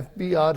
FBR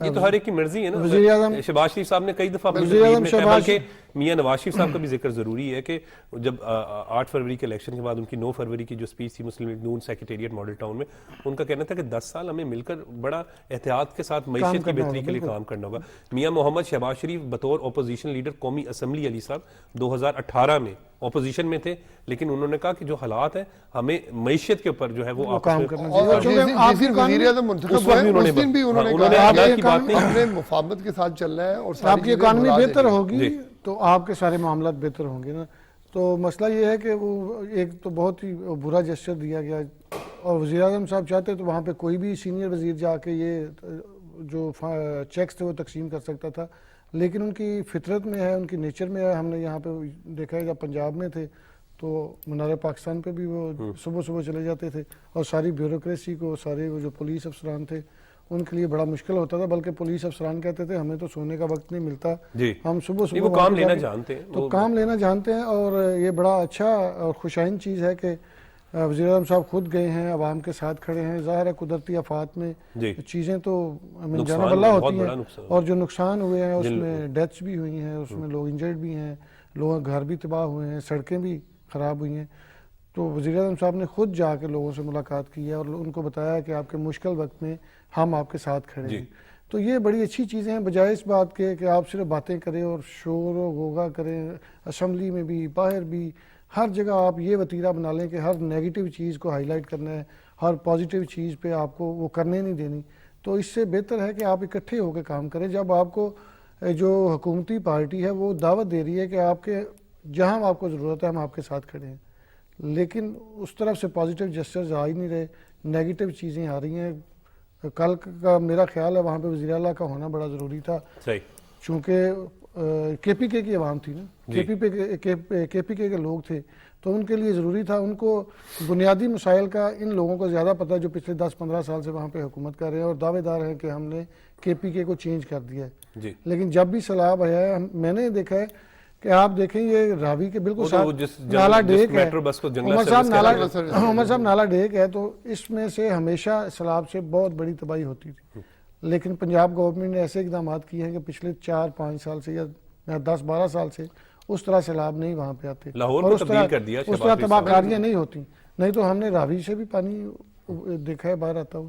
یہ تو ہر ایک کی مرضی ہے نا. وزیر اعظم شہباز شریف صاحب نے کئی دفعہ بلکہ میاں نواز شریف صاحب کا بھی ذکر ضروری ہے کہ جب 8 فروری کے الیکشن کے بعد ان کی 9 فروری کی جو اسپیچ تھی مسلم لیگ نون سیکریٹریٹ ماڈل ٹاؤن میں, ان کا کہنا تھا کہ 10 سال ہمیں مل کر بڑا احتیاط کے ساتھ معیشت کی بہتری کے لیے کام کرنا ہوگا. میاں محمد شہباز شریف بطور اپوزیشن لیڈر قومی اسمبلی علی صاحب 2018 میں اپوزیشن میں تھے, لیکن انہوں نے کہا کہ جو حالات ہیں ہمیں معیشت کے اوپر جو ہے وہ کام کرنا چاہیے. وزیر اعظم منتخب ہوئے اس دن بھی انہوں نے کہا ہم نے مفاہمت کے ساتھ چلنا ہے اور آپ کی اکانومی بہتر ہوگی تو آپ کے سارے معاملات بہتر ہوں گے نا. تو مسئلہ یہ ہے کہ وہ ایک تو بہت ہی برا جسچر دیا گیا, اور وزیر اعظم صاحب چاہتے تو وہاں پہ کوئی بھی سینئر وزیر جا کے یہ جو چیکس تھے وہ تقسیم کر سکتا تھا, لیکن ان کی فطرت میں ہے, ان کی نیچر میں ہے. ہم نے یہاں پہ دیکھا ہے جب پنجاب میں تھے تو منار پاکستان پہ بھی وہ صبح صبح چلے جاتے تھے, اور ساری بیوروکریسی کو, سارے وہ جو پولیس افسران تھے ان کے لیے بڑا مشکل ہوتا تھا, بلکہ پولیس افسران کہتے تھے ہمیں تو سونے کا وقت نہیں ملتا, ہم صبح صبح کام لینا جانتے ہیں, تو کام لینا جانتے ہیں. اور یہ بڑا اچھا اور خوشائن چیز ہے کہ وزیر اعظم صاحب خود گئے ہیں, عوام کے ساتھ کھڑے ہیں. ظاہر ہے قدرتی آفات میں چیزیں تو من جانب اللہ ہوتی ہیں, اور جو نقصان ہوئے ہیں اس میں ڈیتھس بھی ہوئی ہیں, اس میں لوگ انجرڈ بھی ہیں, لوگوں کے گھر بھی تباہ ہوئے ہیں, سڑکیں بھی خراب ہوئی ہیں. تو وزیر اعظم صاحب نے خود جا کے لوگوں سے ملاقات کی ہے اور ان کو بتایا کہ آپ کے مشکل وقت میں ہم آپ کے ساتھ کھڑے ہیں. تو یہ بڑی اچھی چیزیں ہیں, بجائے اس بات کے کہ آپ صرف باتیں کریں اور شور و غوغا کریں, اسمبلی میں بھی باہر بھی ہر جگہ آپ یہ وتیرہ بنا لیں کہ ہر نیگیٹو چیز کو ہائی لائٹ کرنا ہے, ہر پازیٹیو چیز پہ آپ کو وہ کرنے نہیں دینی. تو اس سے بہتر ہے کہ آپ اکٹھے ہو کے کام کریں. جب آپ کو جو حکومتی پارٹی ہے وہ دعوت دے رہی ہے کہ آپ کے جہاں آپ کو ضرورت ہے ہم آپ کے ساتھ کھڑے ہیں, لیکن اس طرف سے پازیٹیو جسچرز آ ہی نہیں رہے, نیگیٹو چیزیں آ رہی ہیں. کل کا میرا خیال ہے وہاں پہ وزیر اعلیٰ کا ہونا بڑا ضروری تھا, چونکہ کے پی کے کی عوام تھی نا, کے پی کے لوگ تھے, تو ان کے لیے ضروری تھا. ان کو بنیادی مسائل کا ان لوگوں کو زیادہ پتہ جو پچھلے 10-15 سال سے وہاں پہ حکومت کر رہے ہیں اور دعوے دار ہیں کہ ہم نے کے پی کے کو چینج کر دیا ہے. لیکن جب بھی سیلاب آیا ہے, میں نے دیکھا ہے کہ آپ دیکھیں یہ راوی کے بالکل ساتھ نالا ڈیک ہے, عمر صاحب نالا ڈیک ہے, تو اس میں سے ہمیشہ سیلاب سے بہت بڑی تباہی ہوتی تھی. لیکن پنجاب گورنمنٹ نے ایسے اقدامات کیے ہیں کہ پچھلے 4-5 سال سے یا 10-12 سال سے اس طرح سیلاب نہیں وہاں پہ آتے, اور اس طرح تباہ کاریاں نہیں ہوتی. نہیں تو ہم نے راوی سے بھی پانی دیکھا ہے باہر آتا ہو.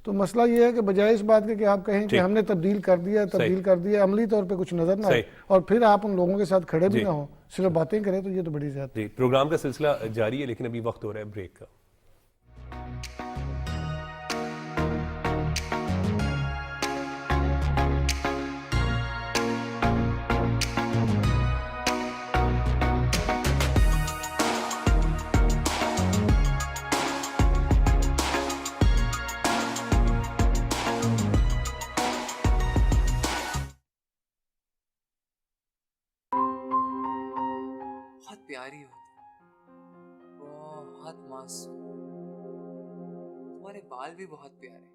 تو مسئلہ یہ ہے کہ بجائے اس بات کے کہ آپ کہیں کہ ہم نے تبدیل کر دیا, عملی طور پہ کچھ نظر نہ آئے, اور پھر آپ ان لوگوں کے ساتھ کھڑے بھی نہ ہوں, صرف باتیں کریں, تو یہ تو بڑی زیادہ. پروگرام کا سلسلہ جاری ہے, لیکن ابھی وقت ہو رہا ہے بریک کا. پیاری ہوتی, بہت معصوم, تمہارے بال بھی بہت پیارے.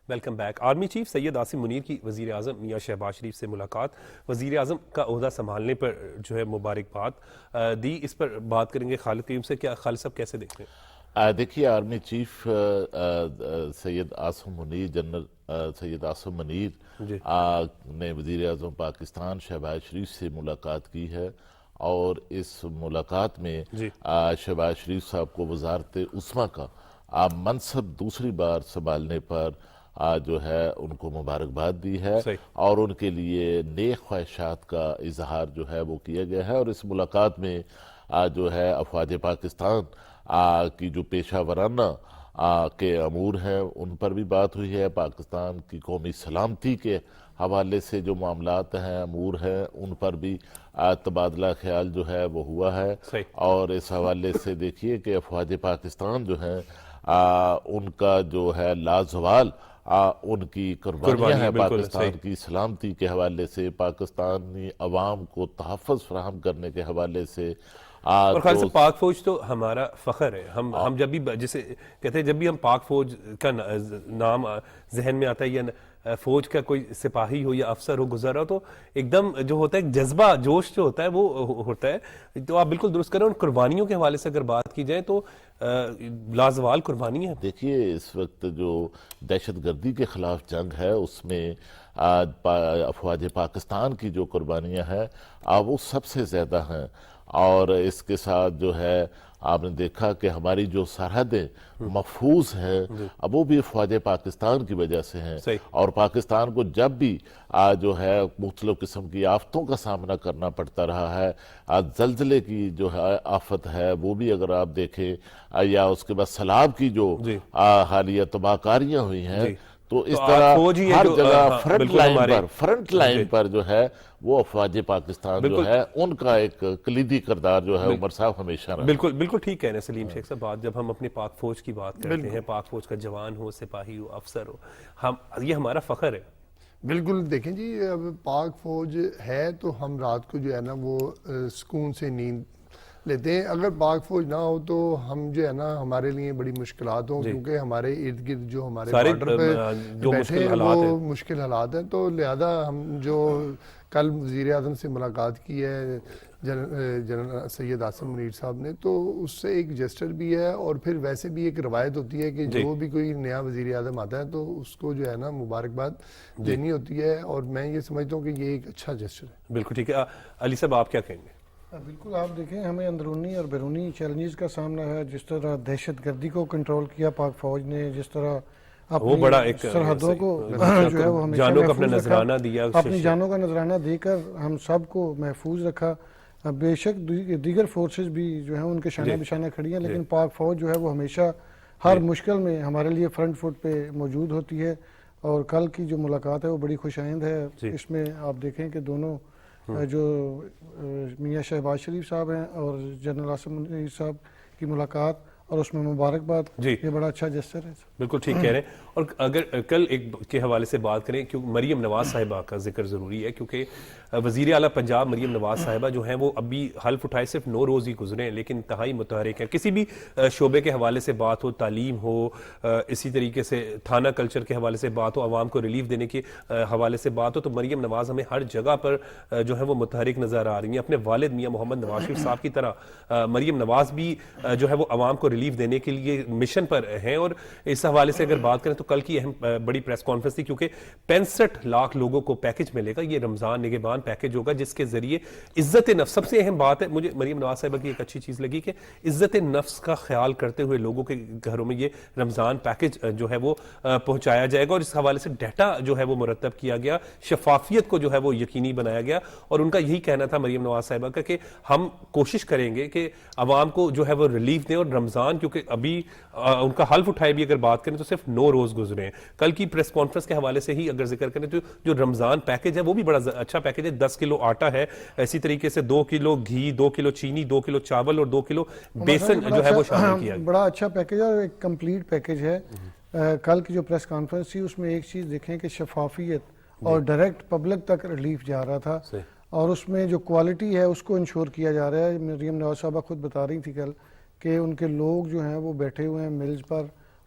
Welcome back. Army chief Syed Asim Munir کی وزیر اعظم میاں شہباز شریف سے ملاقات, وزیر اعظم کا عہدہ سنبھالنے پر جو ہے مبارکباد دی. اس پر بات کریں گے خالد کریم سے. کیا خالد صاحب کیسے دیکھتے ہیں؟ دیکھیے, army chief Syed Asim Munir, general Syed Asim Munir نے وزیر اعظم پاکستان شہباز شریف سے ملاقات کی ہے, اور اس ملاقات میں شہباز شریف صاحب کو وزارت عثمہ کا منصب دوسری بار سنبھالنے پر جو ہے ان کو مبارکباد دی ہے, اور ان کے لیے نیک خواہشات کا اظہار جو ہے وہ کیا گیا ہے. اور اس ملاقات میں جو ہے افواج پاکستان کی جو پیشہ ورانہ کے امور ہیں ان پر بھی بات ہوئی ہے، پاکستان کی قومی سلامتی کے حوالے سے جو معاملات ہیں، امور ہیں، ان پر بھی تبادلہ خیال جو ہے وہ ہوا ہے۔ صحیح۔ اور اس حوالے سے دیکھیے کہ افواج پاکستان جو ہیں ان کا جو ہے لازوال ان کی قربانیاں ہیں پاکستان کی سلامتی کے حوالے سے، پاکستانی عوام کو تحفظ فراہم کرنے کے حوالے سے۔ اور خاص سے پاک فوج تو ہمارا فخر ہے۔ ہم جب بھی جسے کہتے ہیں، جب بھی ہم پاک فوج کا نام ذہن میں آتا ہے یا فوج کا کوئی سپاہی ہو یا افسر ہو گزرا ہو، تو ایک دم جو ہوتا ہے جذبہ جوش جو ہوتا ہے وہ ہوتا ہے۔ تو آپ بالکل درست کریں۔ اور قربانیوں کے حوالے سے اگر بات کی جائے تو لازوال قربانی ہے۔ دیکھیے اس وقت جو دہشت گردی کے خلاف جنگ ہے اس میں افواج پاکستان کی جو قربانیاں ہیں وہ سب سے زیادہ ہیں، اور اس کے ساتھ جو ہے آپ نے دیکھا کہ ہماری جو سرحدیں محفوظ ہیں اب وہ بھی افواج پاکستان کی وجہ سے ہیں۔ اور پاکستان کو جب بھی جو ہے مختلف قسم کی آفتوں کا سامنا کرنا پڑتا رہا ہے، زلزلے کی جو ہے آفت ہے وہ بھی اگر آپ دیکھیں، یا اس کے بعد سیلاب کی جو حالیہ تباہ کاریاں ہوئی ہیں، تو اس طرح ہر جگہ فرنٹ لائن پر جو ہے وہ افواج پاکستان جو ہے ان کا ایک کلیدی کردار جو ہے عمر صاحب ہمیشہ رہا۔ بالکل ٹھیک کہہ رہے ہیں سلیم شیخ صاحب بات۔ جب ہم اپنے پاک فوج کی بات کرتے ہیں، پاک فوج کا جوان ہو، سپاہی ہو، افسر ہو، یہ ہمارا فخر ہے۔ بالکل دیکھیں جی، اب پاک فوج ہے تو ہم رات کو جو ہے نا وہ سکون سے نیند لیتے ہیں۔ اگر پاک فوج نہ ہو تو ہم جو ہے نا ہمارے لیے بڑی مشکلات ہوں، کیونکہ ہمارے ارد گرد جو ہمارے بارڈر پہ بیٹھے ہیں وہ مشکل حالات ہیں۔ تو لہذا ہم جو کل وزیر اعظم سے ملاقات کی ہے جنرل سید عاصم منیر صاحب نے، تو اس سے ایک جسٹر بھی ہے، اور پھر ویسے بھی ایک روایت ہوتی ہے کہ جو بھی کوئی نیا وزیر اعظم آتا ہے تو اس کو جو ہے نا مبارکباد دینی ہوتی ہے، اور میں یہ سمجھتا ہوں کہ یہ ایک اچھا جسٹر ہے۔ بالکل ٹھیک ہے۔ علی صاحب آپ کیا کہیں گے؟ بالکل، آپ دیکھیں ہمیں اندرونی اور بیرونی چیلنجز کا سامنا ہے۔ جس طرح دہشت گردی کو کنٹرول کیا پاک فوج نے، جس طرح اپنی سرحدوں کو جو ہے وہ ہمیشہ اپنی جانوں کا نذرانہ دے کر ہم سب کو محفوظ رکھا۔ بے شک دیگر فورسز بھی جو ہیں ان کے شانہ بشانہ کھڑی ہیں، لیکن پاک فوج جو ہے وہ ہمیشہ ہر مشکل میں ہمارے لیے فرنٹ فٹ پہ موجود ہوتی ہے۔ اور کل کی جو ملاقات ہے وہ بڑی خوش آئند ہے۔ اس میں آپ دیکھیں کہ دونوں جو میاں شہباز شریف صاحب ہیں اور جنرل عاصم منیر صاحب کی ملاقات، اور اس میں مبارکباد، یہ بڑا اچھا جسٹر ہے۔ بالکل ٹھیک کہہ رہے ہیں۔ اور اگر کل ایک کے حوالے سے بات کریں، کیونکہ مریم نواز صاحبہ کا ذکر ضروری ہے، کیونکہ وزیر اعلیٰ پنجاب مریم نواز صاحبہ جو ہیں وہ ابھی حلف اٹھائے صرف 9 روز ہی گزرے ہیں، لیکن انتہائی متحرک ہیں۔ کسی بھی شعبے کے حوالے سے بات ہو، تعلیم ہو، اسی طریقے سے تھانہ کلچر کے حوالے سے بات ہو، عوام کو ریلیف دینے کے حوالے سے بات ہو، تو مریم نواز ہمیں ہر جگہ پر جو ہے وہ متحرک نظر آ رہی ہیں۔ اپنے والد میاں محمد نواز شریف صاحب کی طرح مریم نواز بھی جو ہے وہ عوام کو ریلیف دینے کے لیے مشن پر ہیں۔ اور اس حوالے سے اگر بات کریں تو کل کی اہم بڑی پریس کانفرنس تھی، کیونکہ 65 لاکھ لوگوں کو پیکج ملے گا۔ یہ رمضان نگہبان پیکج ہوگا، جس کے ذریعے عزت نفس، سب سے اہم بات ہے مجھے مریم نواز صاحبہ کی ایک اچھی چیز لگی کہ عزت نفس کا خیال کرتے ہوئے لوگوں کے گھروں میں یہ رمضان پیکج جو ہے وہ پہنچایا جائے گا۔ اور اس حوالے سے ڈیٹا جو ہے وہ مرتب کیا گیا، شفافیت کو جو ہے وہ یقینی بنایا گیا۔ اور ان کا یہی کہنا تھا مریم نواز صاحبہ کا کہ ہم کوشش کریں گے کہ عوام کو جو ہے وہ ریلیف دیں۔ اور رمضان کیونکہ ابھی ان کا حلف اٹھائے بھی اگر بات کریں تو صرف 9 روز گزرے ہیں۔ کل کی پریس کانفرنس کے حوالے سے ہی اگر ذکر کریں تو جو رمضان پیکج ہے وہ بھی بڑا اچھا پیکج ہے۔ 10 کلو آٹا ہے، اسی طریقے سے 2 کلو گھی، 2 کلو چینی، 2 کلو چاول اور 2 کلو بیسن جو ہے وہ شامل کیا گیا۔ بڑا اچھا پیکج ہے اور ایک کمپلیٹ پیکج ہے۔ کل کی جو پریس کانفرنس تھی اس میں ایک چیز دیکھیں کہ شفافیت اور ڈائریکٹ پبلک تک ریلیف جا رہا تھا، اور اس میں جو کوالٹی ہے اس کو انشور کیا جا رہا ہے۔ مریم نواز صاحبہ خود بتا رہی تھی کل کہ ان کے لوگ جو ہیں وہ بیٹھے ہوئے ہیں ملز پر،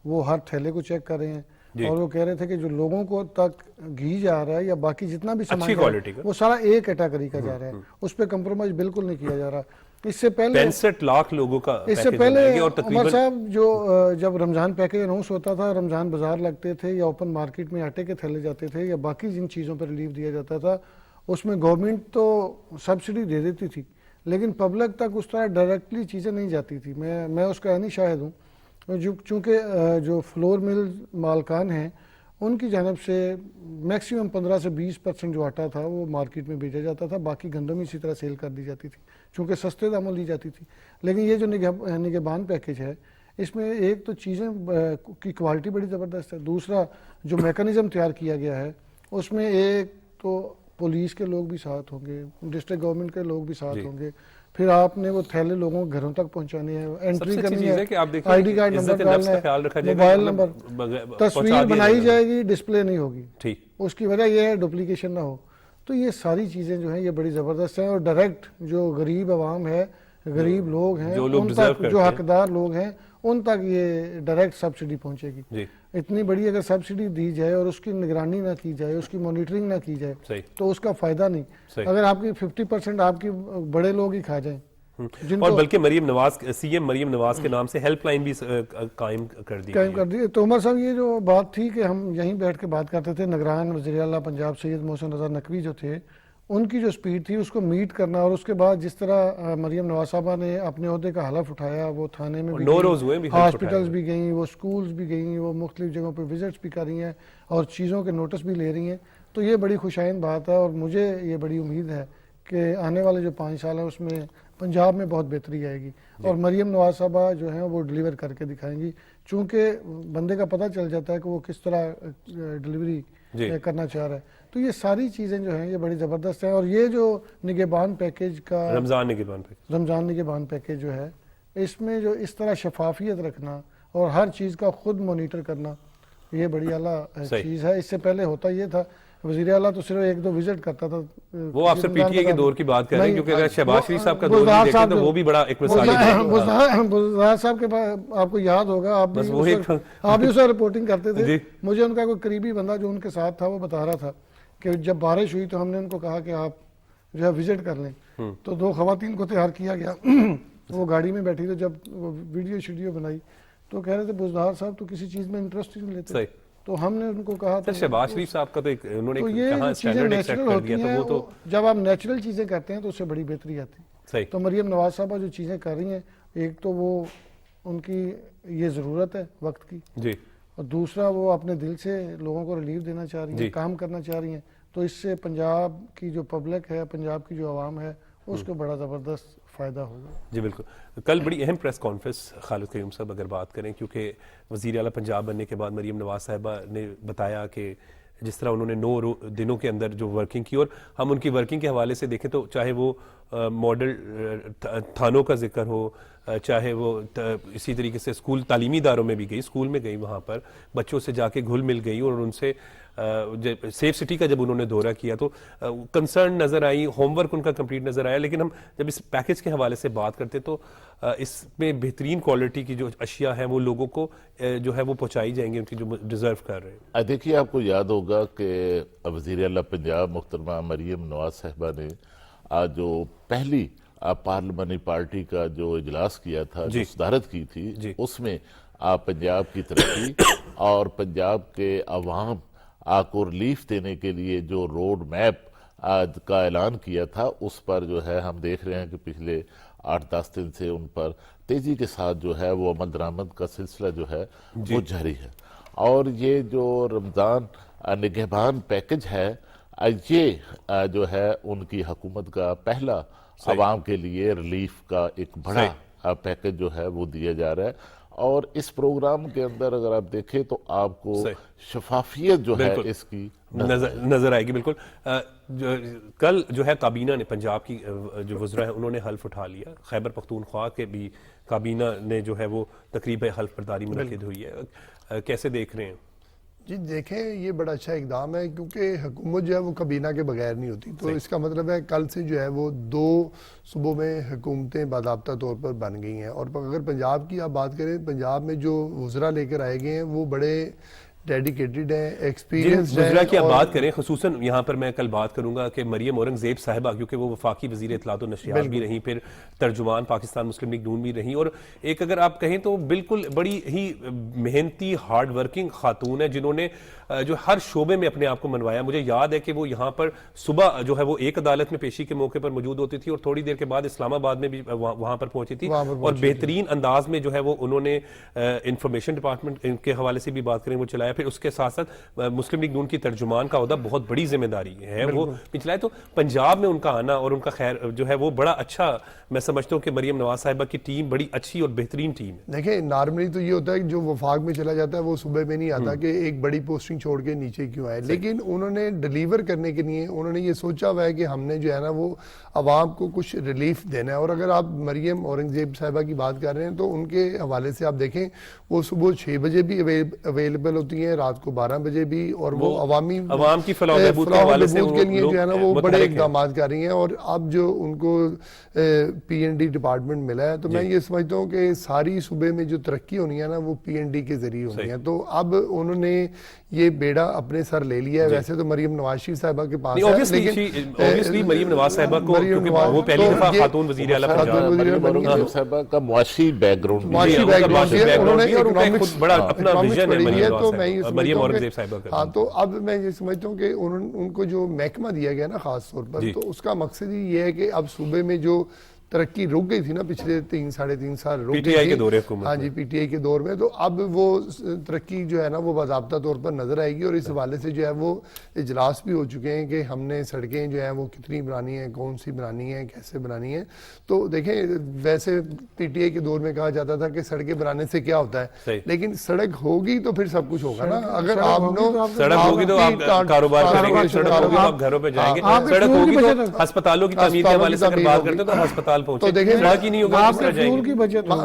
وہ ہر تھیلے کو چیک کر رہے ہیں، اور وہ کہہ رے تھے کہ جو لوگوں کو تک گھی جا رہا ہے یا باقی جتنا بھی سامان جا رہا ہے وہ سارا ایک کیٹیگری کا جا رہا ہے، اس پہ کمپرومائز بالکل نہیں کیا جا رہا۔ اس سے پہلے 65 لاکھ لوگوں کا اس سے پہلے عمر صاحب جو جب رمضان پیکج اناؤنس ہوتا تھا، رمضان بازار لگتے تھے یا اوپن مارکیٹ میں آٹے کے تھیلے جاتے تھے یا باقی جن چیزوں پر ریلیف دیا جاتا تھا، اس میں گورنمنٹ تو سبسڈی دے دیتی تھی لیکن پبلک تک اس طرح ڈائریکٹلی چیزیں نہیں جاتی تھی۔ میں اس کا عینی شاہد ہوں، چونکہ جو فلور مل مالکان ہیں ان کی جانب سے میکسیمم 15 سے 20% جو آٹا تھا وہ مارکیٹ میں بھیجا جاتا تھا، باقی گندم اسی طرح سیل کر دی جاتی تھی چونکہ سستے داموں لی جاتی تھی۔ لیکن یہ جو نگہبان پیکج ہے اس میں ایک تو چیزیں کی کوالٹی بڑی زبردست ہے، دوسرا جو میکانزم تیار کیا گیا ہے اس میں ایک تو پولیس کے لوگ بھی ساتھ ہوں گے، ڈسٹرکٹ گورنمنٹ کے لوگ بھی ساتھ ہوں گے، پھر آپ نے وہ تھیلے لوگوں کو گھروں تک پہنچانے ہیں، انٹری کرنی ہے، آئی ڈی کارڈ نمبر ڈالنا ہے، موبائل نمبر، تصویر بنائی جائے گی، ڈسپلے نہیں ہوگی، اس کی وجہ یہ ہے ڈپلیکیشن نہ ہو. تو یہ ساری چیزیں جو ہیں یہ بڑی زبردست ہیں، اور ڈائریکٹ جو غریب عوام ہے، غریب لوگ ہیں، ان تک جو حقدار لوگ ہیں ان تک یہ ڈائریکٹ سبسڈی پہنچے گی. اتنی بڑی اگر سبسڈی دی جائے اور اس کی نگرانی نہ کی جائے، اس کی مانیٹرنگ نہ کی جائے تو اس کا فائدہ نہیں. اگر آپ کی 50% آپ کی بڑے لوگ ہی کھا جائیں. اور بلکہ مریم نواز، سی ایم مریم نواز کے نام سے ہیلپ لائن بھی قائم کر دی. تو عمر صاحب یہ جو بات تھی کہ ہم یہیں بیٹھ کے بات کرتے تھے، نگران وزیر اعلیٰ پنجاب سید محسن رضا نقوی جو تھے ان کی جو سپیڈ تھی اس کو میٹ کرنا، اور اس کے بعد جس طرح مریم نواز صاحبہ نے اپنے عہدے کا حلف اٹھایا، وہ تھانے میں بھی، ہاسپٹلز بھی گئیں، وہ سکولز بھی گئیں، وہ مختلف جگہوں پہ وزٹس بھی کر رہی ہیں اور چیزوں کے نوٹس بھی لے رہی ہیں. تو یہ بڑی خوشائند بات ہے، اور مجھے یہ بڑی امید ہے کہ آنے والے جو 5 سال ہیں اس میں پنجاب میں بہت بہتری آئے گی، اور مریم نواز صاحبہ جو ہیں وہ ڈیلیور کر کے دکھائیں گی. چونکہ بندے کا پتہ چل جاتا ہے کہ وہ کس طرح ڈیلیوری کرنا چاہ رہا ہے. تو یہ ساری چیزیں جو ہیں یہ بڑی زبردست ہیں. اور یہ جو نگہبان پیکیج کا رمضان نگہبان پیکیج جو ہے، اس میں جو اس طرح شفافیت رکھنا اور ہر چیز کا خود مانیٹر کرنا، یہ بڑی اعلیٰ چیز ہے. اس سے پہلے ہوتا یہ تھا وزیر اعلیٰ تو صرف 1-2 وزٹ کرتا تھا. وہ آپ سے پی ٹی اے کے دور کی بات کر رہے ہیں، کیونکہ اگر شہباز شریف صاحب کا دور بھی دیکھیں تو وہ بھی بڑا ایک مثالی ہے. بزدار صاحب کے بعد آپ کو یاد ہوگا، آپ بھی اس وقت رپورٹنگ کرتے تھے. مجھے ان کا کوئی قریبی بندہ جو ان کے ساتھ تھا وہ بتا رہا تھا کہ جب بارش ہوئی تو ہم نے ان کو کہا کہ آپ جو ہے وزٹ کر لیں. تو 2 خواتین کو تیار کیا گیا، وہ گاڑی میں بیٹھی تھی، جب ویڈیو شیڈیو بنائی تو کہہ رہے تھے بزدار صاحب تو کسی چیز میں انٹرسٹ ہی نہیں لیتے. تو ہم نے ان کو کہا تھا شہباز شریف صاحب کا تو انہوں نے یہ چیزیں نیچرل ہوتی ہیں، جب آپ نیچرل چیزیں کرتے ہیں تو اس سے بڑی بہتری آتی ہے. تو مریم نواز صاحبہ جو چیزیں کر رہی ہیں، ایک تو وہ ان کی یہ ضرورت ہے وقت کی، اور دوسرا وہ اپنے دل سے لوگوں کو ریلیف دینا چاہ رہی ہیں، کام کرنا چاہ رہی ہیں. تو اس سے پنجاب کی جو پبلک ہے، پنجاب کی جو عوام ہے، اس کو بڑا زبردست فائدہ ہوگا. جی بالکل. کل بڑی اہم پریس کانفرنس خالد قیوم صاحب اگر بات کریں، کیونکہ وزیر اعلیٰ پنجاب بننے کے بعد مریم نواز صاحبہ نے بتایا کہ جس طرح انہوں نے 9 دنوں کے اندر جو ورکنگ کی، اور ہم ان کی ورکنگ کے حوالے سے دیکھیں تو چاہے وہ ماڈل تھانوں کا ذکر ہو، چاہے وہ اسی طریقے سے اسکول تعلیمی اداروں میں بھی گئی، اسکول میں گئی، وہاں پر بچوں سے جا کے گھل مل گئی، اور ان سے سیف سٹی کا جب انہوں نے دورہ کیا تو کنسرن نظر آئی، ہوم ورک ان کا کمپلیٹ نظر آیا. لیکن ہم جب اس پیکیج کے حوالے سے بات کرتے تو اس میں بہترین کوالٹی کی جو اشیاء ہیں وہ لوگوں کو جو ہے وہ پہنچائی جائیں گی، ان کی جو ڈیزرو کر رہے ہیں. دیکھیے آپ کو یاد ہوگا کہ وزیر اعلیٰ پنجاب محترمہ مریم نواز صاحبہ نے جو پہلی پارلیمانی پارٹی کا جو اجلاس کیا تھا، جو صدارت کی تھی، اس میں پنجاب کی ترقی اور پنجاب کے عوام کو ریلیف دینے کے لیے جو روڈ میپ کا اعلان کیا تھا، اس پر جو ہے ہم دیکھ رہے ہیں کہ پچھلے 8-10 دن سے ان پر تیزی کے ساتھ جو ہے وہ عمل درآمد کا سلسلہ جو ہے وہ جاری ہے. اور یہ جو رمضان نگہبان پیکج ہے، یہ جو ہے ان کی حکومت کا پہلا عوام کے لیے ریلیف کا ایک بڑا پیکج جو ہے وہ دیا جا رہا ہے. اور اس پروگرام کے اندر اگر آپ دیکھیں تو آپ کو شفافیت جو ہے اس کی نظر آئے گی. بالکل. کل جو ہے کابینہ نے، پنجاب کی جو وزراء ہیں انہوں نے حلف اٹھا لیا. خیبر پختونخوا کے بھی کابینہ نے جو ہے وہ تقریب حلف برداری منعقد ہوئی ہے. کیسے دیکھ رہے ہیں؟ جی دیکھیں، یہ بڑا اچھا اقدام ہے، کیونکہ حکومت جو ہے وہ کابینہ کے بغیر نہیں ہوتی. تو اس کا مطلب ہے کل سے جو ہے وہ 2 صوبوں میں حکومتیں باضابطہ طور پر بن گئی ہیں. اور اگر پنجاب کی آپ بات کریں، پنجاب میں جو وزراء لے کر آئے گئے ہیں وہ بڑے ڈیڈیکیٹڈ ہیں، ایکسپیرینس ہیں. وزراء کی آپ بات کریں، خصوصاً یہاں پر میں کل بات کروں گا کہ مریم اورنگزیب صاحبہ، کیونکہ وہ وفاقی وزیر اطلاعات و نشریات بھی رہیں، پھر ترجمان پاکستان مسلم لیگ نون بھی رہیں، اور ایک اگر آپ کہیں تو بالکل بڑی ہی محنتی ہارڈ ورکنگ خاتون ہے، جنہوں نے جو ہر شعبے میں اپنے آپ کو منوایا. مجھے یاد ہے کہ وہ یہاں پر صبح جو ہے وہ ایک عدالت میں پیشی کے موقع پر موجود ہوتی تھی، اور تھوڑی دیر کے بعد اسلام آباد میں بھی وہاں پر پہنچی تھی، اور بہترین انداز میں جو ہے وہ انہوں نے انفارمیشن ڈپارٹمنٹ کے حوالے سے بھی بات کریں وہ چلایا. نبھایا, پھر اس کے ساتھ ساتھ مسلم لیگ نون کی ترجمان کا عہدہ بہت بڑی ذمہ داری ہے وہ پچھلا ہے. تو پنجاب میں ان کا آنا اور ان کا خیر جو ہے وہ بڑا اچھا, میں سمجھتا ہوں کہ مریم نواز صاحبہ کی ٹیم بڑی اچھی اور بہترین ٹیم ہے. دیکھیں نارملی تو یہ ہوتا ہے کہ جو وفاق میں چلا جاتا ہے وہ صبح میں نہیں آتا کہ ایک بڑی پوسٹنگ چھوڑ کے نیچے کیوں آئے, لیکن انہوں نے ڈیلیور کرنے کے لیے انہوں نے یہ سوچا ہوا ہے کہ ہم نے جو ہے نا وہ عوام کو کچھ ریلیف دینا ہے. اور اگر آپ مریم اورنگزیب صاحبہ کی بات کر رہے ہیں تو ان کے حوالے سے آپ دیکھیں وہ صبح 6 بجے بھی اویلیبل ہوتی ہیں, رات کو 12 بجے بھی, اور وہ عوام کی فلاح و بہبود کے لیے جو ہے نا وہ بڑے اقدامات کر رہی ہیں. اور اب جو ان کو پی این ڈی ڈپارٹمنٹ ملا ہے تو میں یہ سمجھتا ہوں کہ ساری صوبے میں جو ترقی ہونی ہے نا وہ پی این ڈی کے ذریعے ہونی ہے. تو اب انہوں نے یہ بیڑا اپنے سر لے لیا ہے. ویسے تو مریم نواز شریف صاحبہ کے پاس ہے, لیکن مریم نواز صاحبہ کو وہ پہلی دفعہ خاتون وزیر اعلیٰ مریم صاحبہ کا معاشی بیک گراؤنڈ بڑا اپنا ویژن ہے مریم اورنگزیب صاحبہ کا. ہاں تو اب میں یہ سمجھتا ہوں کہ ان کو جو محکمہ دیا گیا نا خاص طور پر, تو اس کا مقصد ہی یہ ہے کہ اب صوبے میں جو ترقی رک گئی تھی نا پچھلے 3-3.5 سال رک گئی تھی, ہاں جی پی ٹی آئی کے دور میں, تو اب وہ ترقی جو ہے نا وہ باضابطہ طور پر نظر آئے گی. اور اس حوالے سے جو ہے وہ اجلاس بھی ہو چکے ہیں کہ ہم نے سڑکیں جو ہیں وہ کتنی بنانی ہیں, کون سی بنانی ہیں, کیسے بنانی ہیں. تو دیکھیں ویسے پی ٹی آئی کے دور میں کہا جاتا تھا کہ سڑکیں بنانے سے کیا ہوتا ہے, لیکن سڑک ہوگی تو پھر سب کچھ ہوگا نا. اگر آپ سڑک ہوگی تو آپ کاروبار کریں گے, سڑک ہوگی تو آپ گھروں پہ جائیں گے, سڑک ہوگی تو ہسپتالوں کی تعمیر کے حوالے سے اگر بات کرتے ہیں تو ہسپتال پہنچے,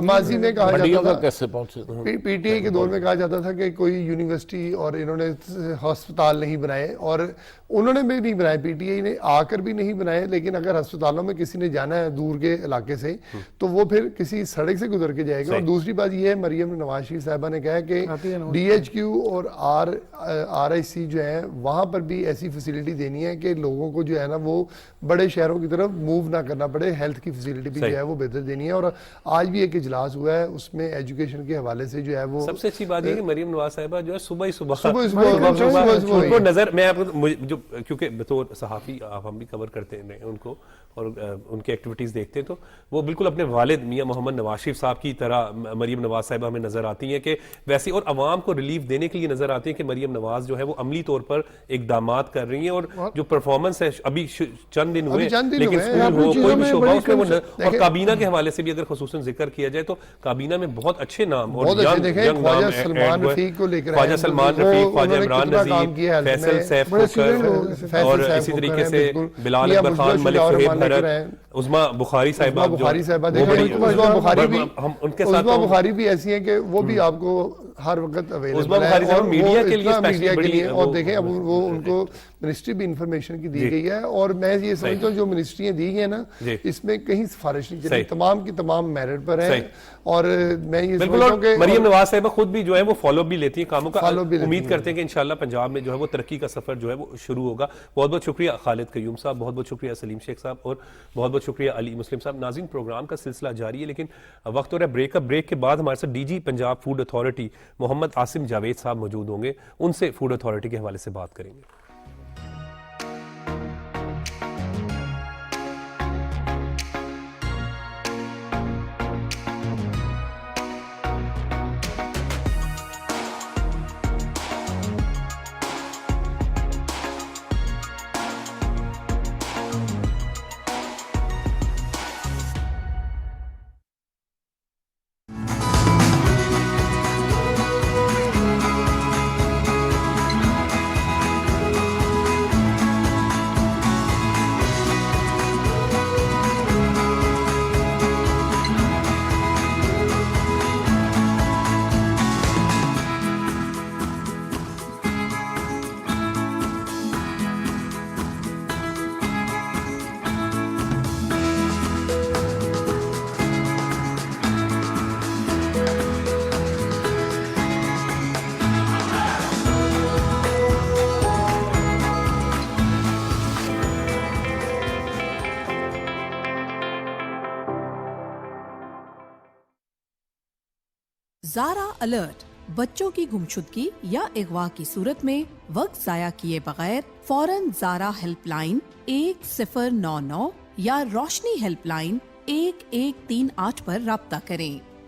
ماضی میں کہا جاتا تھا کیسے پہنچے, پی ٹی آئی کے دور میں کہا جاتا تھا کہ کوئی یونیورسٹی اور انہوں نے ہسپتال نہیں بنائے, اور انہوں نے بھی نہیں بنائے, پی ٹی آئی نے آ کر بھی نہیں بنائے. لیکن اگر ہسپتالوں میں کسی نے جانا ہے دور کے علاقے سے تو وہ پھر کسی سڑک سے گزر کے جائے گا. اور دوسری بات یہ ہے مریم نواز شریف صاحبہ نے کہا کہ ڈی ایچ کیو اور آر آئی سی جو ہے وہاں پر بھی ایسی فیسلٹی دینی ہے کہ لوگوں کو جو ہے نا وہ بڑے شہروں کی طرف موو نہ کرنا پڑے, ہیلتھ کی فیسلٹی بھی جو ہے وہ بہتر دینی ہے. اور آج بھی ایک اجلاس ہوا ہے اس میں ایجوکیشن کے حوالے سے جو ہے وہ سب سے اچھی بات ہے کہ مریم نواز صاحبہ جو ہے صبح کو نظر, میں آپ جو کیونکہ بطور صحافی آپ ہم بھی کور کرتے ہیں ان کو اور ان کی ایکٹیویٹیز دیکھتے ہیں, تو وہ بالکل اپنے والد میاں محمد نواز شریف صاحب کی طرح مریم نواز صاحبہ ہمیں نظر آتی ہیں کہ ویسے, اور عوام کو ریلیف دینے کے لیے نظر آتی ہیں کہ مریم نواز جو ہے وہ عملی طور پر اقدامات کر رہی ہیں. اور جو پرفارمنس ہے ابھی چند دن ہوئے, لیکن اسکول ہو کوئی بھی شعبہ اس میں وہ, اور کابینہ کے حوالے سے بھی اگر خصوصاً ذکر کیا جائے تو کابینہ میں بہت اچھے نام اور خواجہ سلمان رفیق کو لے کر, خواجہ سلمان رفیق, خواجہ عمران نذیر, فیصل سیف کوکر, اور اسی طریقے سے بلال اکبر خان, ملک سہیب بھرت, عظما بخاری صاحبہ, عظما بخاری بھی ایسی ہیں کہ وہ بھی آپ کو ہر وقت اویلیبل ہے میڈیا کے لیے. اور دیکھیں اب وہ ان کو منسٹری بھی انفارمیشن کی دی گئی ہے, اور میں یہ سمجھتا ہوں جو منسٹریاں دی گئی ہیں نا اس میں کہیں سفارش نہیں چلی, تمام کی تمام میرٹ پر ہیں. اور میں یہ سمجھتا ہوں کہ مریم نواز صاحبہ خود بھی جو ہے وہ فالو بھی لیتی ہیں کاموں کا. امید کرتے ہیں کہ انشاءاللہ پنجاب میں جو ہے وہ ترقی کا سفر جو ہے وہ شروع ہوگا. بہت بہت شکریہ خالد قیوم صاحب, بہت بہت شکریہ سلیم شیخ صاحب, اور بہت بہت شکریہ علی مسلم صاحب. ناظرین پروگرام کا سلسلہ جاری ہے لیکن وقت ہو رہا ہے بریک. بریک کے بعد ہمارے ساتھ D G Punjab food authority Muhammad Asim Javed صاحب موجود ہوں گے, ان سے فوڈ اتھارٹی کے حوالے سے بات کریں گے. زارا الرٹ, بچوں کی گمشدگی یا اغوا کی صورت میں وقت ضائع کیے بغیر فوراً زارا ہیلپ لائن 1099 یا روشنی ہیلپ لائن 1138 پر رابطہ کریں.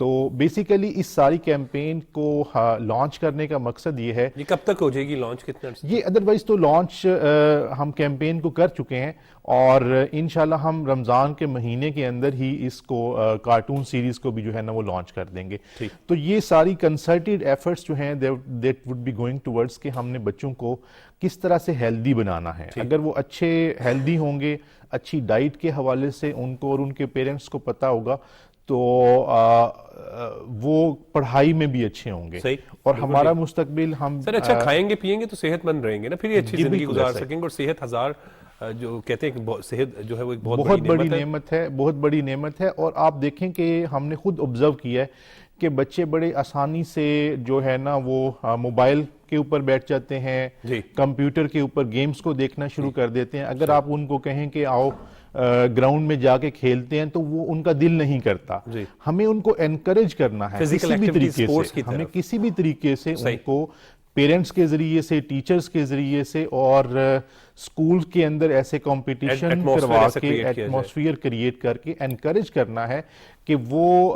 تو بیسیکلی اس ساری کیمپین کو لانچ کرنے کا مقصد یہ ہے. یہ کب تک ہو جائے گی لانچ؟ کتنا یہ ادروائز تو لانچ ہم کیمپین کو کر چکے ہیں اور انشاءاللہ ہم رمضان کے مہینے کے اندر ہی اس کو کارٹون سیریز کو بھی جو ہے نا وہ لانچ کر دیں گے. تو یہ ساری کنسرٹیڈ ایفرٹس جو ہیں that would be going towards کہ ہم نے بچوں کو کس طرح سے ہیلدی بنانا ہے. اگر وہ اچھے ہیلدی ہوں گے, اچھی ڈائٹ کے حوالے سے ان کو اور ان کے پیرنٹس کو پتہ ہوگا تو وہ پڑھائی میں بھی اچھے ہوں گے. اور ہمارا مستقبل ہم سر اچھا کھائیں گے پیئیں گے تو صحت مند رہیں گے نا, پھر یہ اچھی زندگی گزار سکیں گے. اور صحت ہزار جو کہتے ہیں کہ صحت جو ہے وہ ایک بہت بڑی نعمت ہے, بہت بڑی نعمت ہے. اور آپ دیکھیں کہ ہم نے خود آبزرو کیا ہے کہ بچے بڑے آسانی سے جو ہے نا وہ موبائل کے اوپر بیٹھ جاتے ہیں, کمپیوٹر کے اوپر گیمز کو دیکھنا شروع کر دیتے ہیں. اگر آپ ان کو کہیں کہ آؤ گراؤنڈ میں جا کے کھیلتے ہیں تو وہ ان کا دل نہیں کرتا. ہمیں ان کو انکریج کرنا ہے کسی بھی طریقے سے, ہمیں کسی بھی طریقے سے ان کو پیرنٹس کے ذریعے سے, ٹیچرز کے ذریعے سے اور اسکول کے اندر ایسے کمپٹیشن کروا کے ایٹماسفیئر کریٹ کر کے انکریج کرنا ہے کہ وہ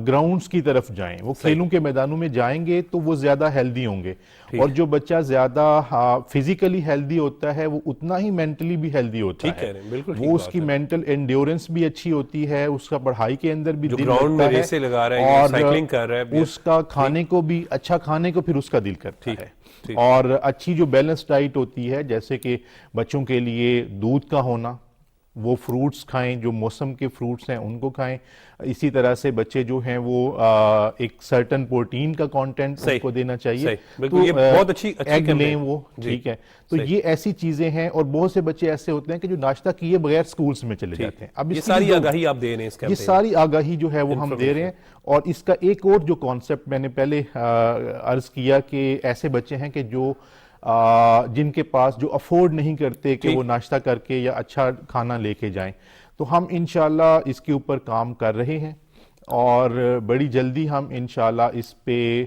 گراؤنڈز کی طرف جائیں, وہ کھیلوں کے میدانوں میں جائیں گے تو وہ زیادہ ہیلدی ہوں گے. اور جو بچہ زیادہ فزیکلی ہیلدی ہوتا ہے وہ اتنا ہی مینٹلی بھی ہیلدی ہوتا ہے. وہ اس کی مینٹل انڈیورنس بھی اچھی ہوتی ہے, اس کا پڑھائی کے اندر بھی دل لگتا ہے اور اس کا کھانے کو بھی اچھا کھانے کو پھر اس کا دل کرتا ہے. اور اچھی جو بیلنس ڈائٹ ہوتی ہے جیسے کہ بچوں کے لیے دودھ کا ہونا, وہ فروٹس کھائیں, جو موسم کے فروٹس ہیں ان کو کھائیں. اسی طرح سے بچے جو ہیں وہ ایک سرٹن پروٹین کا کانٹینٹ ان کو دینا چاہیے, تو بہت اچھی ایگ لیں وہ, ٹھیک ہے. تو یہ ایسی چیزیں ہیں. اور بہت سے بچے ایسے ہوتے ہیں کہ جو ناشتہ کیے بغیر سکولز میں چلے جاتے ہیں. اب یہ ساری آگاہی آپ دے رہے ہیں اس کیمپین, یہ ساری آگاہی جو ہے وہ ہم دے رہے ہیں. اور اس کا ایک اور جو کانسیپٹ میں نے پہلے عرض کیا کہ ایسے بچے ہیں کہ جو جن کے پاس جو افورڈ نہیں کرتے کہ وہ ناشتہ کر کے یا اچھا کھانا لے کے جائیں, تو ہم انشاءاللہ اس کے اوپر کام کر رہے ہیں. اور بڑی جلدی ہم انشاءاللہ اس پہ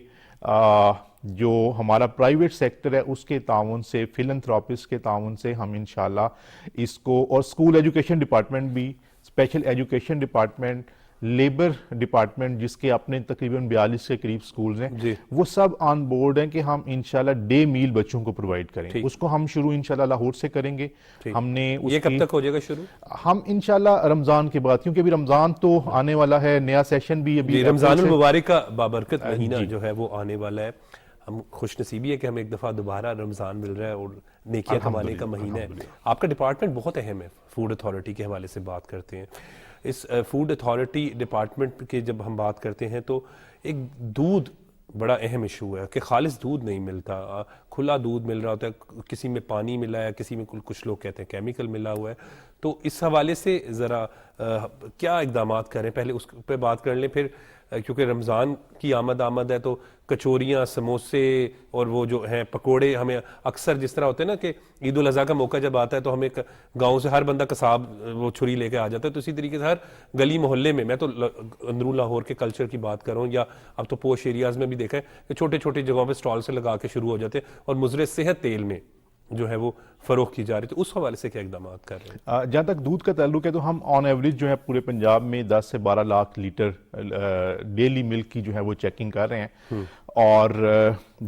جو ہمارا پرائیویٹ سیکٹر ہے اس کے تعاون سے, فلنتھراپسٹ کے تعاون سے ہم انشاءاللہ اس کو, اور اسکول ایجوکیشن ڈپارٹمنٹ بھی, special education department, labour department جس کے اپنے تقریباً 42 کے قریب سکولز ہیں, وہ سب آن بورڈ ہیں کہ ہم انشاءاللہ ڈے میل بچوں کو پرووائڈ کریں. اس کو ہم شروع انشاءاللہ لاہور سے کریں گے. ہم نے یہ کب تک ہو جائے گا شروع؟ ہم انشاءاللہ رمضان کے بعد, کیونکہ ابھی رمضان تو آنے والا ہے, نیا سیشن بھی ابھی رمضان المبارک کا بابرکت مہینہ جو ہے وہ آنے والا ہے. ہم خوش نصیبی ہے کہ ہمیں ایک دفعہ دوبارہ رمضان مل رہا ہے اور نیکیاں کمانے کا مہینہ ہے. آپ کا ڈپارٹمنٹ بہت اہم ہے, فوڈ اتھارٹی کے حوالے سے بات کرتے ہیں. اس فوڈ اتھارٹی ڈپارٹمنٹ کے جب ہم بات کرتے ہیں تو ایک دودھ بڑا اہم ایشو ہے کہ خالص دودھ نہیں ملتا, کھلا دودھ مل رہا ہوتا ہے, کسی میں پانی ملا ہے, کسی میں کچھ لوگ کہتے ہیں کیمیکل ملا ہوا ہے. تو اس حوالے سے ذرا کیا اقدامات کریں, پہلے اس پہ بات کر لیں. پھر کیونکہ رمضان کی آمد ہے تو کچوریاں, سموسے اور وہ جو ہیں پکوڑے, ہمیں اکثر جس طرح ہوتے ہیں نا کہ عید الاضحیٰ کا موقع جب آتا ہے تو ہمیں گاؤں سے ہر بندہ قصاب وہ چھری لے کے آ جاتا ہے. تو اسی طریقے سے ہر گلی محلے میں, میں تو اندرون لاہور کے کلچر کی بات کر رہا ہوں, یا اب تو پوش ایریاز میں بھی دیکھا ہے کہ چھوٹے چھوٹے جگہوں پہ سٹال سے لگا کے شروع ہو جاتے ہیں اور مضر صحت تیل میں جو ہے وہ فروخت کی جا رہی. تو اس حوالے سے کیا اقدامات کر رہے ہیں؟ جہاں تک دودھ کا تعلق ہے تو ہم آن ایوریج جو ہے پورے پنجاب میں 10 سے 12 لاکھ لیٹر ڈیلی ملک کی جو ہے وہ چیکنگ کر رہے ہیں. اور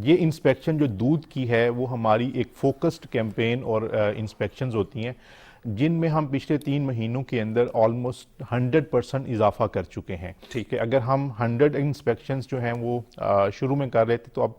یہ انسپیکشن جو دودھ کی ہے وہ ہماری ایک فوکسڈ کیمپین اور انسپیکشنز ہوتی ہیں جن میں ہم پچھلے 3 مہینوں کے اندر آلموسٹ 100% اضافہ کر چکے ہیں. ٹھیک ہے, اگر ہم 100 انسپیکشنز جو ہیں وہ شروع میں کر رہے تھے تو اب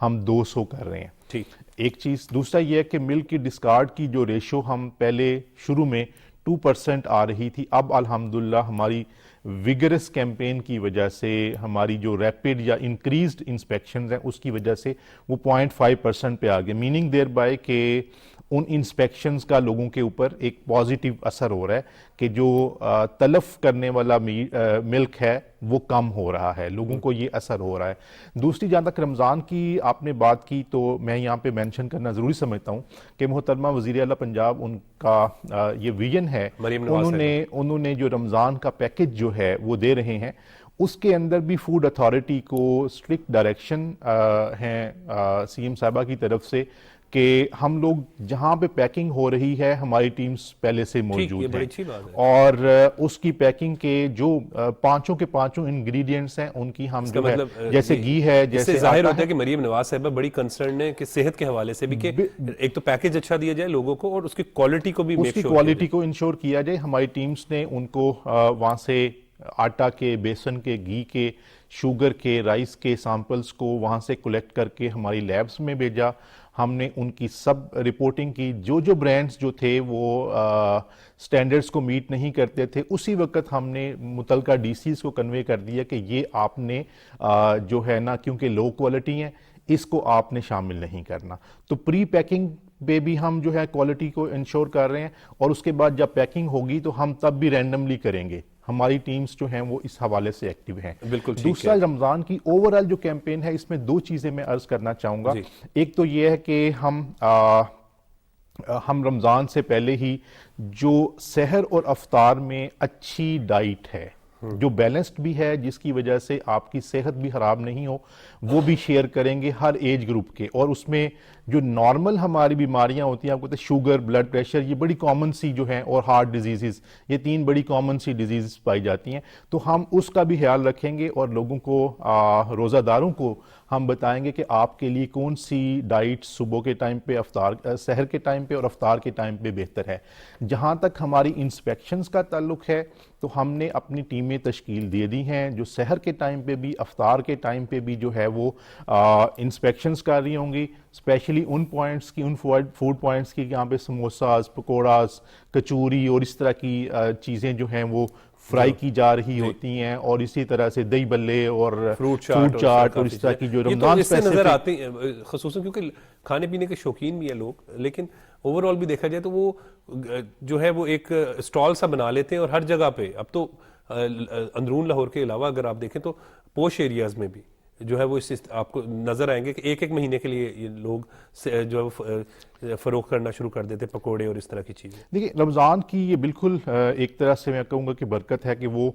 ہم 200 کر رہے ہیں. ٹھیک, ایک چیز. دوسرا یہ ہے کہ ملک کی ڈسکارڈ کی جو ریشو ہم پہلے شروع میں 2% آ رہی تھی, اب الحمدللہ ہماری ویگرس کیمپین کی وجہ سے, ہماری جو ریپڈ یا انکریزڈ انسپیکشنز ہیں اس کی وجہ سے وہ 0.5% پہ آ گئے. میننگ دیر بائی کہ ان انسپیکشنز کا لوگوں کے اوپر ایک پازیٹیو اثر ہو رہا ہے کہ جو تلف کرنے والا ملک ہے وہ کم ہو رہا ہے, لوگوں کو یہ اثر ہو رہا ہے. دوسری جہاں تک رمضان کی آپ نے بات کی تو میں یہاں پہ مینشن کرنا ضروری سمجھتا ہوں کہ محترمہ وزیر اعلیٰ پنجاب, ان کا یہ ویژن ہے, انہوں نے جو رمضان کا پیکج جو ہے وہ دے رہے ہیں اس کے اندر بھی فوڈ اتھارٹی کو اسٹرکٹ ڈائریکشن ہیں سی ایم صاحبہ کی طرف سے کہ ہم لوگ جہاں پہ پیکنگ ہو رہی ہے ہماری ٹیمز پہلے سے موجود ہیں اور اس کی پیکنگ کے جو پانچوں کے پانچوں انگریڈینٹس ہیں ان کی ہم جو ہے جیسے گھی ہے جیسے ظاہر ہوتا ہے کہ مریم نواز صاحبہ بڑی کنسرن ہے کہ صحت کے حوالے سے بھی کہ ایک تو پیکج اچھا دیا جائے لوگوں کو اور اس کی کوالٹی کو بھی اس کی کوالٹی کو انشور کیا جائے. ہماری ٹیمز نے ان کو وہاں سے آٹا کے، بیسن کے، گھی کے، شوگر کے، رائس کے سیمپلز کو وہاں سے کلیکٹ کر کے ہماری لیبز میں بھیجا. ہم نے ان کی سب رپورٹنگ کی. جو برانڈز جو تھے وہ سٹینڈرڈز کو میٹ نہیں کرتے تھے اسی وقت ہم نے متعلقہ ڈی سیز کو کنوے کر دیا کہ یہ آپ نے جو ہے نا کیونکہ لو کوالٹی ہیں اس کو آپ نے شامل نہیں کرنا. تو پری پیکنگ پہ بھی ہم جو ہے کوالٹی کو انشور کر رہے ہیں اور اس کے بعد جب پیکنگ ہوگی تو ہم تب بھی رینڈملی کریں گے. ہماری ٹیمز جو ہیں وہ اس حوالے سے ایکٹیو ہیں. دوسرا رمضان کی اوورآل جو کیمپین ہے اس میں دو چیزیں میں عرض کرنا چاہوں گا. ایک تو یہ ہے کہ ہم رمضان سے پہلے ہی جو سحر اور افطار میں اچھی ڈائٹ ہے جو بیلنسڈ بھی ہے جس کی وجہ سے آپ کی صحت بھی خراب نہیں ہو وہ بھی شیئر کریں گے ہر ایج گروپ کے. اور اس میں جو نارمل ہماری بیماریاں ہوتی ہیں آپ کو پتہ ہے شوگر، بلڈ پریشر، یہ بڑی کامن سی جو ہیں اور ہارٹ ڈیزیزز، یہ تین بڑی کامن سی ڈیزیزز پائی جاتی ہیں. تو ہم اس کا بھی خیال رکھیں گے اور لوگوں کو روزہ داروں کو ہم بتائیں گے کہ آپ کے لیے کون سی ڈائٹ صبح کے ٹائم پہ، سحر کے ٹائم پہ اور افطار کے ٹائم پہ بہتر ہے. جہاں تک ہماری انسپیکشنز کا تعلق ہے تو ہم نے اپنی ٹیمیں تشکیل دے دی ہیں جو سحر کے ٹائم پہ بھی افطار کے ٹائم پہ بھی جو ہے وہ انسپیکشنز کر رہی ہوں گی. اسپیشلی ان پوائنٹس کی، ان فوڈ پوائنٹس کی یہاں پہ سموساز، پکوڑاز، کچوری اور اس طرح کی چیزیں جو ہیں وہ فرائی کی جا رہی ہوتی ہیں اور اسی طرح سے دہی بلے اور فروٹ چاٹ اور اس طرح کی جو رمضان سے نظر آتے ہیں خصوصاً کیونکہ کھانے پینے کے شوقین بھی ہیں لوگ. لیکن اوورآل بھی دیکھا جائے تو وہ جو ہے وہ ایک اسٹال سا بنا لیتے ہیں اور ہر جگہ پہ اب تو اندرون لاہور کے علاوہ اگر آپ دیکھیں تو پوش ایریاز میں بھی جو ہے وہ اس آپ کو نظر آئیں گے کہ ایک مہینے کے لیے یہ لوگ جو فروخت کرنا شروع کر دیتے پکوڑے اور اس طرح کی چیزیں. دیکھیں رمضان کی یہ بالکل ایک طرح سے میں کہوں گا کہ برکت ہے کہ وہ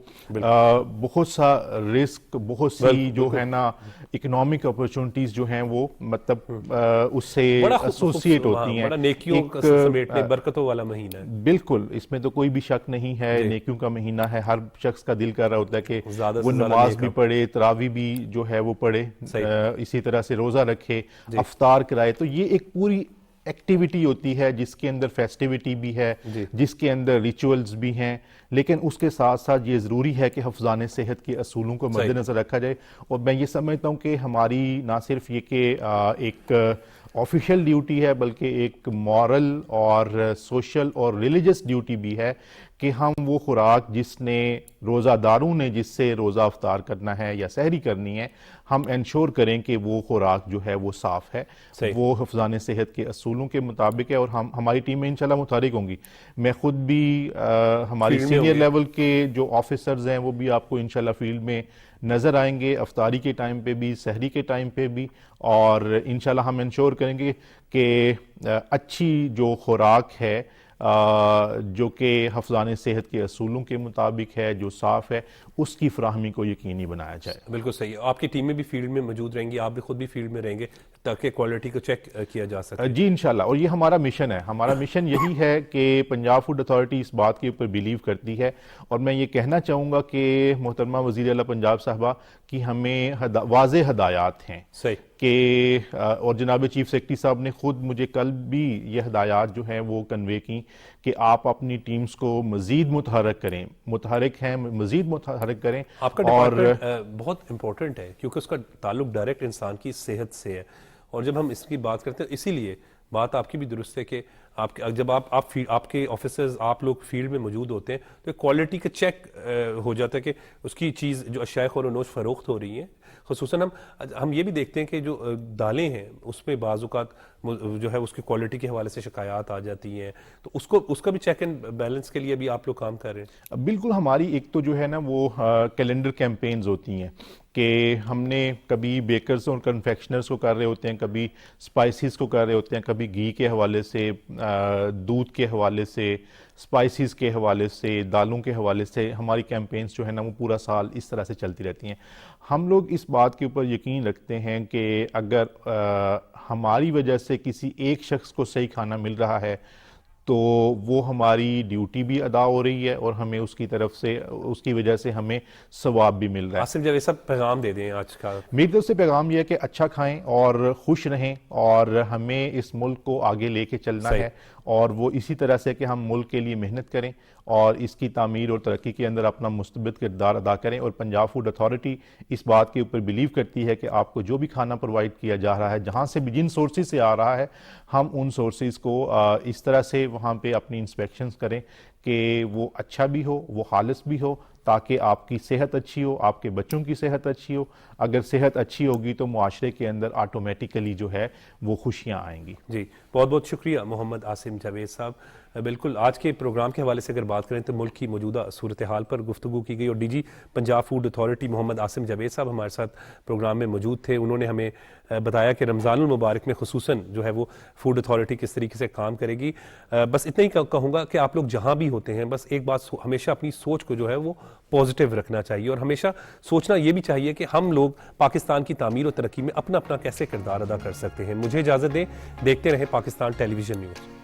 بہت سا رزق، بہت سی جو ہے نا اکنامک اپرچونٹیز جو ہیں وہ مطلب اس سے ایسوسیٹ ہوتی ہیں. بڑا نیکیوں کا سمیٹنے برکتوں والا مہینہ ہے. بالکل اس میں تو کوئی بھی شک نہیں ہے، نیکیوں کا مہینہ ہے. ہر شخص کا دل کر رہا ہوتا ہے کہ وہ نماز بھی پڑھے، تراویح بھی جو ہے وہ پڑھے، اسی طرح سے روزہ رکھے، افطار کرائے. تو یہ ایک پوری ایکٹیویٹی ہوتی ہے جس کے اندر فیسٹیویٹی بھی ہے، جس کے اندر ریچولز بھی ہیں. لیکن اس کے ساتھ ساتھ یہ ضروری ہے کہ حفظان صحت کے اصولوں کو مد نظر رکھا جائے. اور میں یہ سمجھتا ہوں کہ ہماری نہ صرف یہ کہ ایک آفیشیل ڈیوٹی ہے بلکہ ایک مورل اور سوشل اور ریلیجس ڈیوٹی بھی ہے کہ ہم وہ خوراک جس نے روزہ داروں نے جس سے روزہ افطار کرنا ہے یا سحری کرنی ہے ہم انشور کریں کہ وہ خوراک جو ہے وہ صاف ہے، وہ حفظان صحت کے اصولوں کے مطابق ہے. اور ہماری ٹیم میں انشاءاللہ متحرک ہوں گی. میں خود بھی ہماری سینئر لیول کے جو آفیسرز ہیں وہ بھی آپ کو انشاءاللہ فیلڈ میں نظر آئیں گے افطاری کے ٹائم پہ بھی، سحری کے ٹائم پہ بھی. اور انشاءاللہ ہم انشور کریں گے کہ اچھی جو خوراک ہے جو کہ حفظان صحت کے اصولوں کے مطابق ہے، جو صاف ہے، اس کی فراہمی کو یقینی بنایا جائے. بالکل صحیح. آپ کی ٹیمیں بھی فیلڈ میں موجود رہیں گی، آپ بھی خود بھی فیلڈ میں رہیں گے تاکہ کوالٹی کو چیک کیا جا سکے. جی انشاءاللہ. اور یہ ہمارا مشن ہے. ہمارا مشن یہی ہے کہ پنجاب فوڈ اتھارٹی اس بات کے اوپر بیلیو کرتی ہے. اور میں یہ کہنا چاہوں گا کہ محترمہ وزیر اعلیٰ پنجاب صاحبہ کی ہمیں واضح ہدایات ہیں کہ اور جناب چیف سیکرٹری صاحب نے خود مجھے کل بھی یہ ہدایات جو ہیں وہ کنوے کی کہ آپ اپنی ٹیمز کو مزید متحرک کریں. متحرک ہیں، مزید متحرک کریں. آپ کا ڈپارٹمنٹ بہت امپورٹنٹ ہے کیونکہ اس کا تعلق ڈائریکٹ انسان کی صحت سے ہے. اور جب ہم اس کی بات کرتے ہیں اسی لیے بات آپ کی بھی درست ہے کہ جب آپ کے آفیسرز آپ لوگ فیلڈ میں موجود ہوتے ہیں تو کوالٹی کا چیک ہو جاتا ہے کہ اس کی چیز جو اشیاء خور و نوش فروخت ہو رہی ہیں. خصوصاً ہم یہ بھی دیکھتے ہیں کہ جو دالیں ہیں اس میں بعض اوقات جو ہے اس کی کوالٹی کے حوالے سے شکایات آ جاتی ہیں، تو اس کا بھی چیک اینڈ بیلنس کے لیے بھی آپ لوگ کام کر رہے ہیں؟ بالکل، ہماری ایک تو جو ہے نا وہ کیلنڈر کیمپینز ہوتی ہیں کہ ہم نے کبھی بیکرز اور کنفیکشنرز کو کر رہے ہوتے ہیں، کبھی سپائسیز کو کر رہے ہوتے ہیں، کبھی گھی کے حوالے سے، دودھ کے حوالے سے، سپائسیز کے حوالے سے، دالوں کے حوالے سے ہماری کیمپینز جو ہے نا وہ پورا سال اس طرح سے چلتی رہتی ہیں۔ ہم لوگ اس بات کے اوپر یقین رکھتے ہیں کہ اگر ہماری وجہ سے کسی ایک شخص کو صحیح کھانا مل رہا ہے تو وہ ہماری ڈیوٹی بھی ادا ہو رہی ہے اور ہمیں اس کی طرف سے، اس کی وجہ سے ہمیں ثواب بھی مل رہا ہے۔ آصف جاوید صاحب پیغام دے دیں آج کا۔ میری طرف سے پیغام یہ ہے کہ اچھا کھائیں اور خوش رہیں، اور ہمیں اس ملک کو آگے لے کے چلنا ہے، اور وہ اسی طرح سے کہ ہم ملک کے لیے محنت کریں اور اس کی تعمیر اور ترقی کے اندر اپنا مثبت کردار ادا کریں۔ اور پنجاب فوڈ اتھارٹی اس بات کے اوپر بلیو کرتی ہے کہ آپ کو جو بھی کھانا پرووائڈ کیا جا رہا ہے، جہاں سے بھی، جن سورسز سے آ رہا ہے، ہم ان سورسز کو اس طرح سے وہاں پہ اپنی انسپیکشنز کریں کہ وہ اچھا بھی ہو، وہ خالص بھی ہو، تاکہ آپ کی صحت اچھی ہو، آپ کے بچوں کی صحت اچھی ہو۔ اگر صحت اچھی ہوگی تو معاشرے کے اندر آٹومیٹیکلی جو ہے وہ خوشیاں آئیں گی۔ جی بہت بہت شکریہ محمد عاصم جاوید صاحب۔ بالکل آج کے پروگرام کے حوالے سے اگر بات کریں تو ملک کی موجودہ صورتحال پر گفتگو کی گئی، اور D G Punjab food authority Muhammad Asim Javed صاحب ہمارے ساتھ پروگرام میں موجود تھے۔ انہوں نے ہمیں بتایا کہ رمضان المبارک میں خصوصاً جو ہے وہ فوڈ اتھارٹی کس طریقے سے کام کرے گی۔ بس اتنا ہی کہوں گا کہ آپ لوگ جہاں بھی ہوتے ہیں، بس ایک بات ہمیشہ اپنی سوچ کو جو ہے وہ پازیٹیو رکھنا چاہیے، اور ہمیشہ سوچنا یہ بھی چاہیے کہ ہم لوگ پاکستان کی تعمیر و ترقی میں اپنا کیسے کردار ادا کر سکتے ہیں۔ مجھے اجازت دیں، دیکھتے رہیں پاکستان ٹیلی ویژن نیوز۔